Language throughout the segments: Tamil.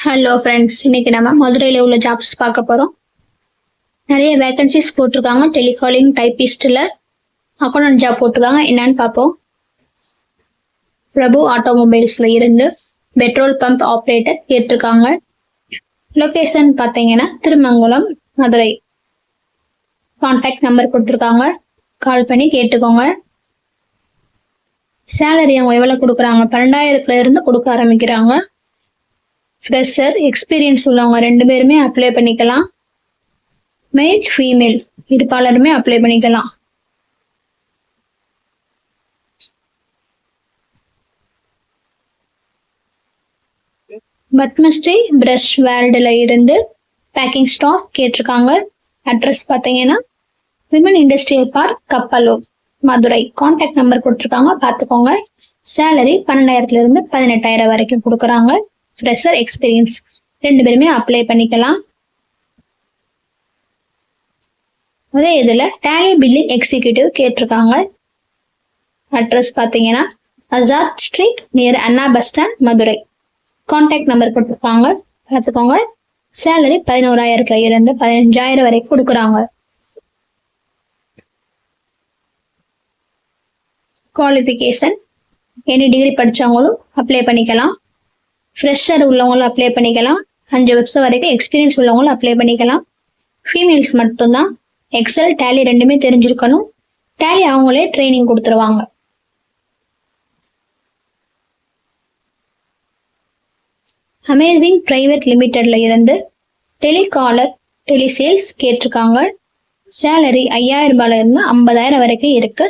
ஹலோ ஃப்ரெண்ட்ஸ், இன்னைக்கு நம்ம மதுரையில் உள்ள ஜாப்ஸ் பார்க்க போகிறோம். நிறைய வேகன்சிஸ் போட்டிருக்காங்க. டெலிகாலிங் டைப்பிஸ்டில் அக்கௌண்ட் ஜாப் போட்டிருக்காங்க. என்னன்னு பார்ப்போம். பிரபு ஆட்டோமொபைல்ஸில் இருந்து பெட்ரோல் பம்ப் ஆப்ரேட்டர் கேட்டிருக்காங்க. லொக்கேஷன் பார்த்தீங்கன்னா திருமங்கலம், மதுரை. கான்டாக்ட் நம்பர் கொடுத்துருக்காங்க. கால் பண்ணி கேட்டுக்கோங்க. சேலரி அவங்க எவ்வளோ கொடுக்குறாங்க? 12,000 இருந்து கொடுக்க ஆரம்பிக்கிறாங்க. ஃப்ரெஷர், எக்ஸ்பீரியன்ஸ் உள்ளவங்க 2 பேருமே அப்ளை பண்ணிக்கலாம். மேல் ஃபீமேல் இருப்பாளருமே அப்ளை பண்ணிக்கலாம். பத்மஸ்ரீ பிரஷ் வேர்ல்டில் இருந்து பேக்கிங் ஸ்டாஃப் கேட்டிருக்காங்க. அட்ரஸ் பார்த்தீங்கன்னா women industrial park, Kappalur, Madurai. Contact number கொடுத்துருக்காங்க, பார்த்துக்கோங்க. சேலரி 12,000 இருந்து 18,000 வரைக்கும் கொடுக்குறாங்க. ஃப்ரெஷர், எக்ஸ்பீரியன்ஸ் 2 பேருமே அப்ளை பண்ணிக்கலாம். அதே இதில் டேலி பில்லிங் எக்ஸிக்யூட்டிவ் கேட்டிருக்காங்க. அட்ரஸ் பார்த்தீங்கன்னா Azad street near Anna bus stand, Madurai. Contact number கொடுத்துருக்காங்க, பார்த்துக்கோங்க. சேலரி 11,000 இருந்து 15,000 வரைக்கும் கொடுக்குறாங்க. குவாலிஃபிகேஷன் எனி டிகிரி படித்தவங்களும் அப்ளை பண்ணிக்கலாம். ஃப்ரெஷர் உள்ளவங்களும் அப்ளை பண்ணிக்கலாம். 5 வருஷம் வரைக்கும் எக்ஸ்பீரியன்ஸ் உள்ளவங்களும் அப்ளை பண்ணிக்கலாம். ஃபீமேல்ஸ் மட்டும்தான். எக்ஸல், டேலி 2மே தெரிஞ்சிருக்கணும். டேலி அவங்களே ட்ரைனிங் கொடுத்துருவாங்க. அமேசிங் பிரைவேட் லிமிடெட்ல இருந்து டெலிகாலர், டெலிசேல்ஸ் கேட்டிருக்காங்க. சேலரி 5,000 இருந்து 50,000 வரைக்கும் இருக்கு.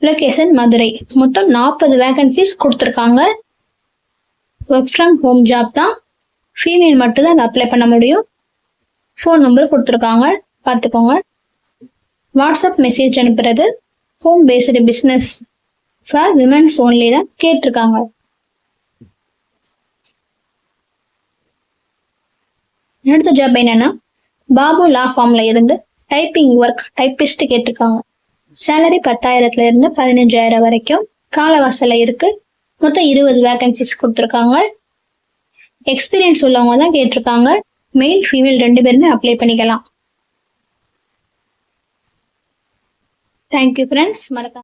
லொகேஷன் மதுரை. மொத்தம் 40 வேகன்சிஸ் கொடுத்துருக்காங்க. ஒர்க் ஃப்ரம் ஹோம் ஜாப் தான். ஃபீமேல் மட்டும் தான் அதை அப்ளை பண்ண முடியும். ஃபோன் நம்பர் கொடுத்துருக்காங்க, பார்த்துக்கோங்க. வாட்ஸ்அப் மெசேஜ் அனுப்புறது. Home based business for women's only தான் கேட்டிருக்காங்க. அடுத்த ஜாப் என்னன்னா பாபு லா ஃபார்ம்ல இருந்து டைப்பிங் ஒர்க் டைப்பிஸ்ட் கேட்டிருக்காங்க. சேலரி 10,000 இருந்து 15,000 வரைக்கும். காலவாசல இருக்கு. மொத்தம் 20 வேகன்சிஸ் கொடுத்துருக்காங்க. எக்ஸ்பீரியன்ஸ் உள்ளவங்க தான் கேட்டிருக்காங்க. மெயில், ஃபீமேல் 2 பேருமே அப்ளை பண்ணிக்கலாம். Thank you friends. மறக்காம